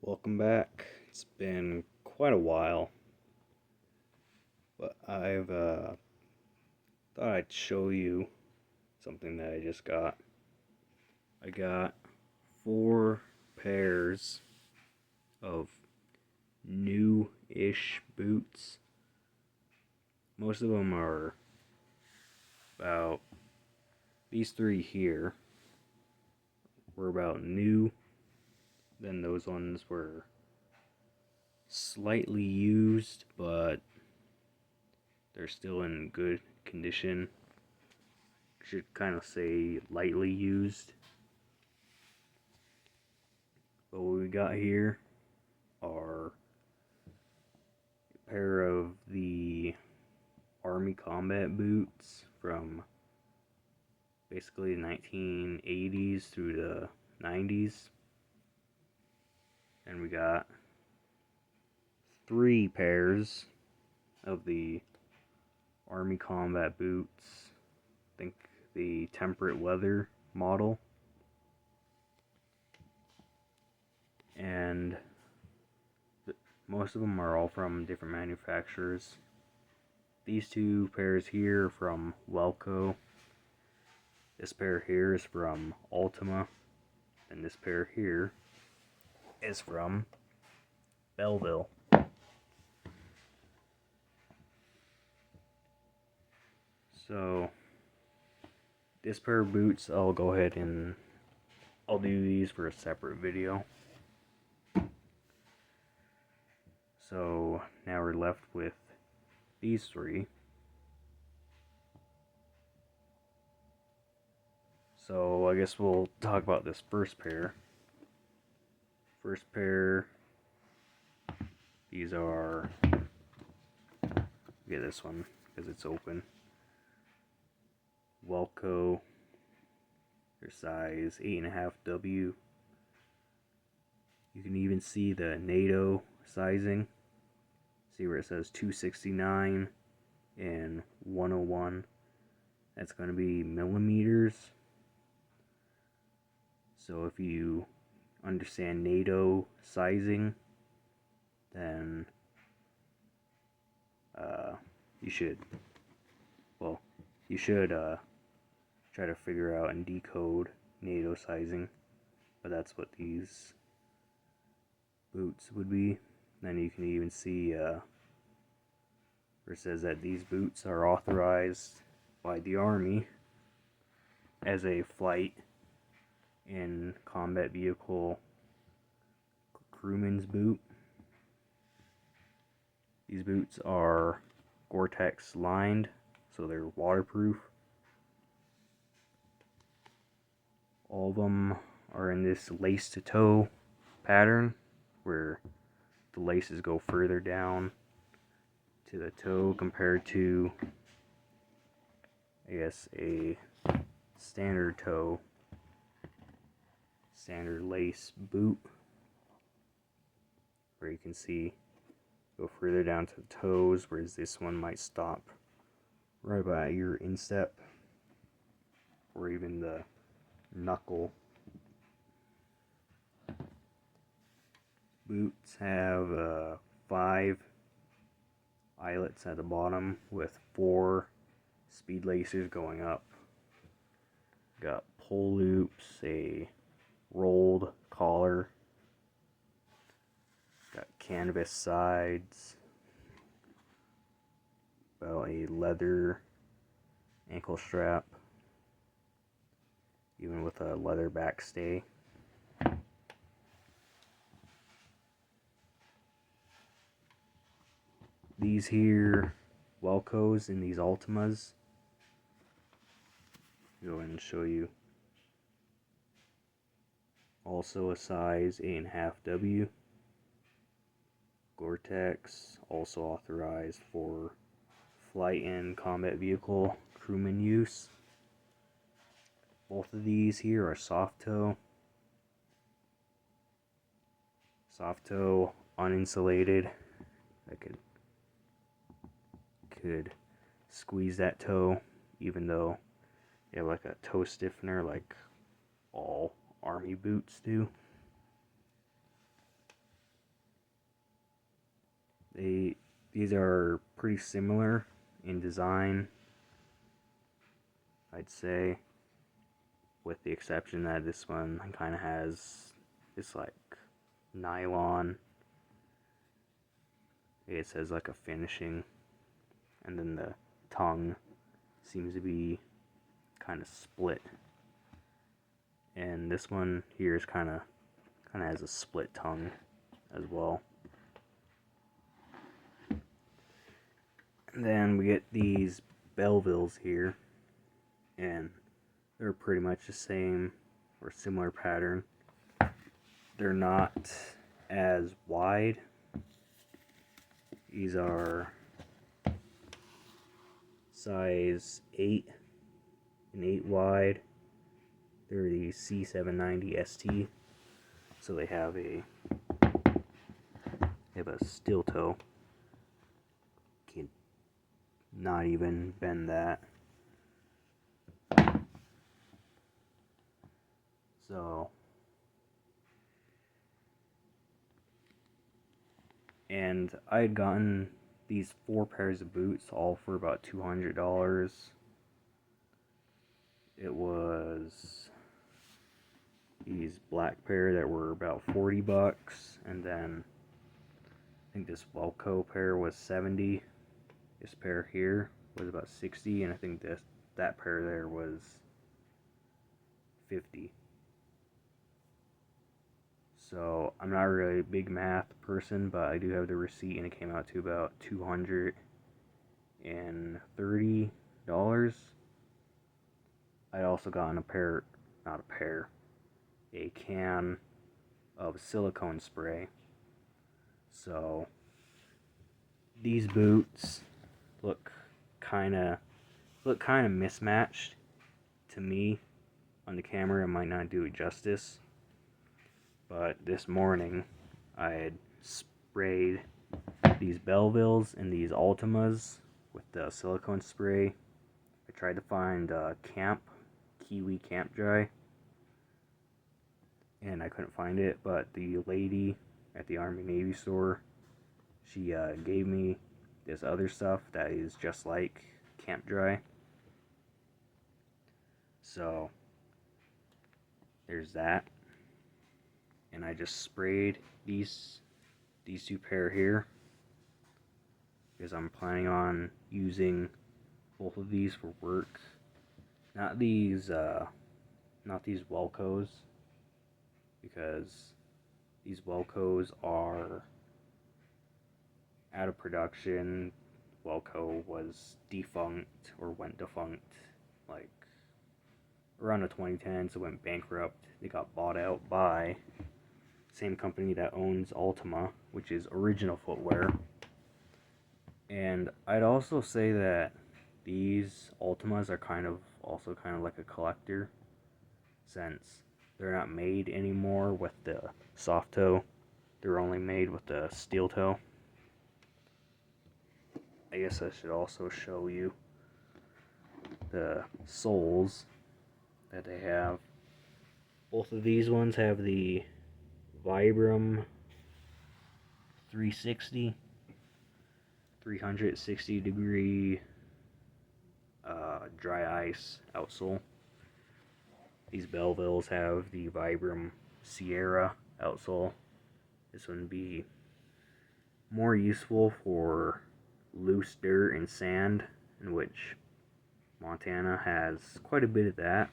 Welcome back. It's been quite a while, but I've thought I'd show you something that I just got. I got 4 pairs of new-ish boots. Most of them are about, these 3 here were about new. Then those ones were slightly used, but they're still in good condition. Should kind of say lightly used. But what we got here are a pair of the Army combat boots from basically the 1980s through the 90s. And we got 3 pairs of the Army combat boots. I think the temperate weather model. And most of them are all from different manufacturers. These 2 pairs here are from Welco. This pair here is from Altima. And this pair here is from Belleville. So this pair of boots, I'll go ahead and I'll do these for a separate video. So now we're left with these 3. So I guess we'll talk about this first pair. First pair, these are, get this one because it's open. Welco, their size 8.5W. You can even see the NATO sizing. See where it says 269 and 101. That's going to be millimeters. So if you understand NATO sizing, then you should try to figure out and decode NATO sizing. But that's what these boots would be. Then you can even see where it says that these boots are authorized by the Army as a flight and combat vehicle crewman's boot. These boots are Gore-Tex lined, so they're waterproof. All of them are in this lace to toe pattern where the laces go further down to the toe compared to, I guess, a standard lace boot, where you can see go further down to the toes, whereas this one might stop right by your instep or even the knuckle. Boots have 5 eyelets at the bottom with 4 speed laces going up. Got pull loops, a rolled collar, got canvas sides, about a leather ankle strap, even with a leather backstay. These here Welcos and these Altimas, go ahead and show you. Also a size 8.5W. Gore-Tex, also authorized for flight and combat vehicle crewman use. Both of these here are soft toe. Soft toe, uninsulated. I could squeeze that toe, even though you have like a toe stiffener like all Army boots do. These are pretty similar in design, I'd say, with the exception that this one kind of has this like nylon. It says like a finishing, and then the tongue seems to be kind of split. And this one here is kind of has a split tongue as well. And then we get these Belvilles here, and they're pretty much the same or similar pattern. They're not as wide. These are size 8 and 8 wide. They're the C790 ST, so they have a steel toe. Can not even bend that. So, and I had gotten these 4 pairs of boots all for about $200. It was these black pair that were about $40, and then I think this Welco pair was $70. This pair here was about $60, and I think that pair there was $50. So I'm not really a big math person, but I do have the receipt, and it came out to about $230. I'd also gotten a can of silicone spray. So these boots look kind of mismatched to me. On the camera, it might not do it justice, but this morning I had sprayed these Belvilles and these Ultimas with the silicone spray. I tried to find Kiwi Camp Dry, and I couldn't find it, but the lady at the Army Navy store, she gave me this other stuff that is just like Camp Dry. So there's that, and I just sprayed these 2 pair here because I'm planning on using both of these for work. Not these Welcos, because these Welcos are out of production. Welco was defunct or went defunct like around the 2010s. It went bankrupt. They got bought out by the same company that owns Ultima, which is Original Footwear. And I'd also say that these Ultimas are also kind of like a collector, since they're not made anymore with the soft toe. They're only made with the steel toe. I guess I should also show you the soles that they have. Both of these ones have the Vibram 360 degree dry ice outsole. These Belvilles have the Vibram Sierra outsole. This one would be more useful for loose dirt and sand, in which Montana has quite a bit of that.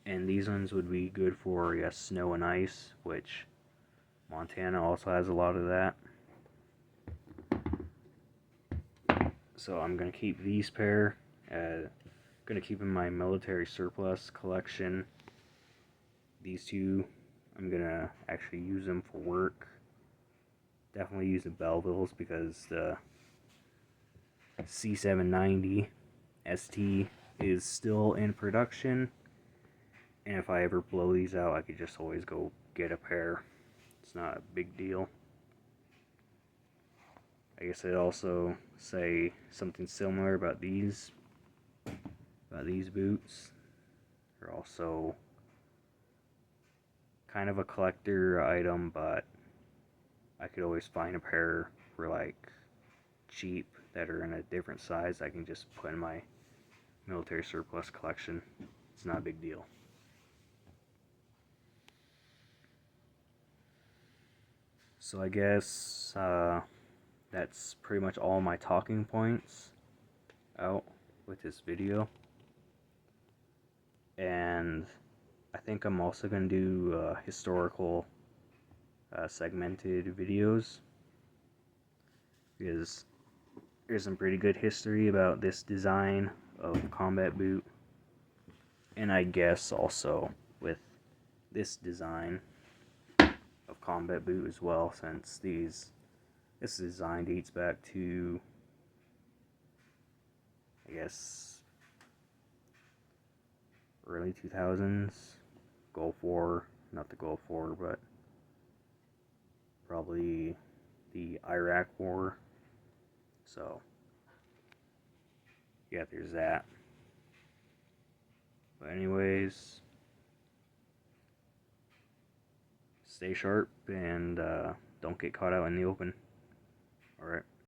And these ones would be good for snow and ice, which Montana also has a lot of that. So I'm going to keep these pair. Going to keep in my military surplus collection. These 2, I'm going to actually use them for work. Definitely use the Belvilles because the C790 ST is still in production. And if I ever blow these out, I could just always go get a pair. It's not a big deal. I guess I'd also say something similar about these boots. They're also kind of a collector item, but I could always find a pair for like cheap that are in a different size, I can just put in my military surplus collection. It's not a big deal. So I guess that's pretty much all my talking points out with this video. And I think I'm also going to do historical segmented videos, because there's some pretty good history about this design of combat boot, and I guess also with this design of combat boot as well, since this design dates back to, I guess, early 2000s, Gulf War, not the Gulf War, but probably the Iraq War. So yeah, there's that. But anyways, stay sharp and don't get caught out in the open. Alright.